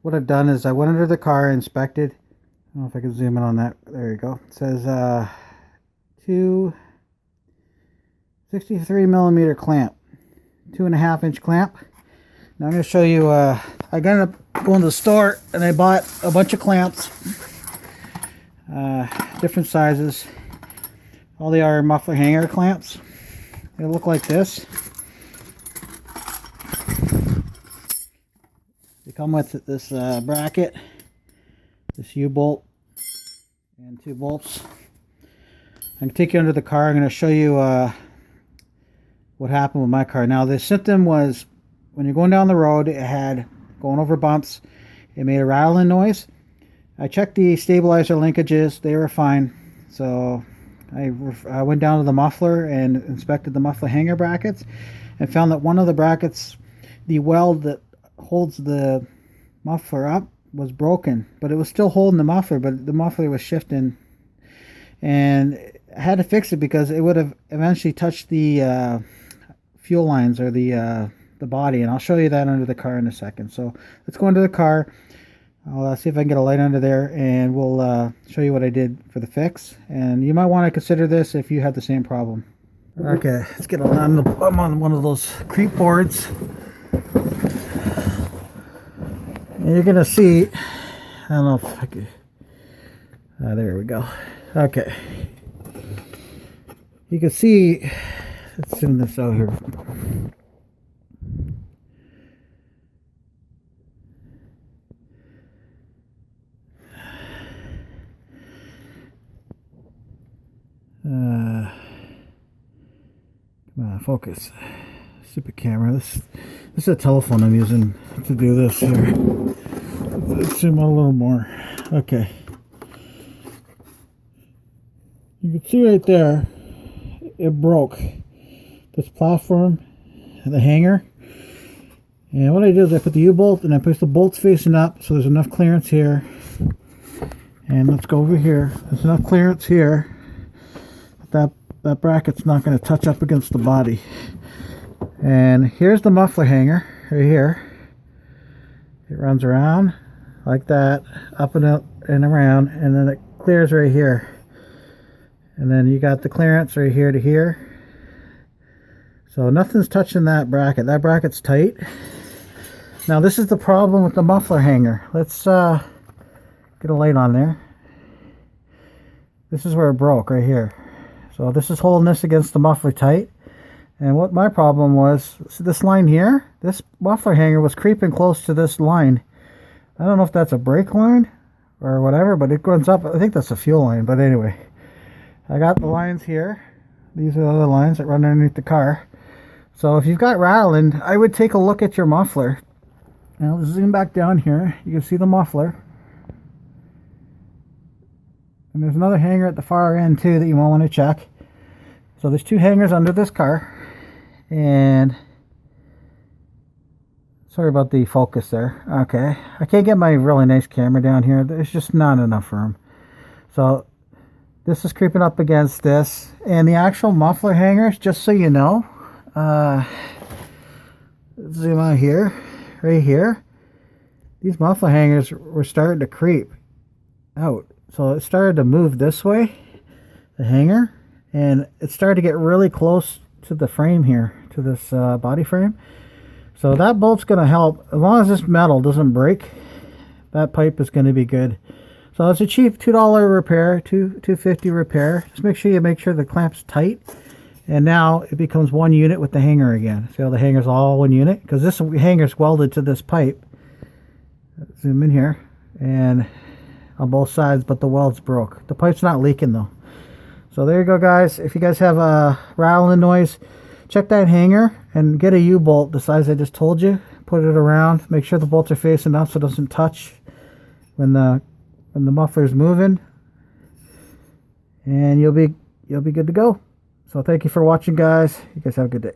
What I've done is I went under the car, inspected. I don't know if I can zoom in on that. There you go. It says 63 millimeter clamp, 2.5 inch clamp. Now I'm going to show you. I ended up going to the store and I bought a bunch of clamps, different sizes. All they are muffler hanger clamps. They look like this. They come with this bracket, this U-bolt, and 2 bolts. I'm going to take you under the car. I'm going to show you what happened with my car. Now the symptom was when you're going down the road, it had going over bumps. It made a rattling noise. I checked the stabilizer linkages. They were fine. So I went down to the muffler and inspected the muffler hanger brackets and found that one of the brackets, the weld that holds the muffler up, was broken, but it was still holding the muffler, but the muffler was shifting, and I had to fix it because it would have eventually touched the fuel lines or the body, and I'll show you that under the car in a second. So let's go into the car. I'll see if I can get a light under there, and we'll show you what I did for the fix. And you might want to consider this if you have the same problem. Okay, let's get on. I'm on one of those creep boards. And you're going to see, I don't know if I could, there we go. Okay. You can see, let's zoom this out here. Come on, focus. Stupid camera. This is a telephone I'm using to do this here. Let's zoom out a little more. Okay. You can see right there, it broke. This platform, the hanger. And what I did is I put the U-bolt and I pushed the bolts facing up so there's enough clearance here. And let's go over here. There's enough clearance here. That bracket's not going to touch up against the body. And here's the muffler hanger right here. It runs around like that, up and up and around, and then it clears right here. And then you got the clearance right here to here. So nothing's touching that bracket. That bracket's tight. Now this is the problem with the muffler hanger. Let's get a light on there. This is where it broke right here. So this is holding this against the muffler tight. And what my problem was, see this line here? This muffler hanger was creeping close to this line. I don't know if that's a brake line or whatever, but it runs up. I think that's a fuel line, but anyway. I got the lines here. These are the other lines that run underneath the car. So if you've got rattling, I would take a look at your muffler. Now let's zoom back down here. You can see the muffler. And there's another hanger at the far end too that you might want to check. So there's 2 hangers under this car. And sorry about the focus there. Okay, I can't get my really nice camera down here. There's just not enough room. So this is creeping up against this. And the actual muffler hangers, just so you know, zoom out here, right here. These muffler hangers were starting to creep out. So it started to move this way, the hanger, and it started to get really close to the frame here, to this body frame. So that bolt's going to help. As long as this metal doesn't break, that pipe is going to be good. So it's a cheap $2 repair, $2.50 repair. Just make sure the clamp's tight. And now it becomes one unit with the hanger again. See how the hanger's all one unit? Because this hanger's welded to this pipe. Zoom in here. And on both sides, but the weld's broke. The pipe's not leaking though. So there you go, guys. If you guys have a rattling noise, check that hanger and get a U-bolt the size I just told you. Put it around. Make sure the bolts are facing up so it doesn't touch when the muffler's moving. And you'll be good to go. So thank you for watching, guys. You guys have a good day.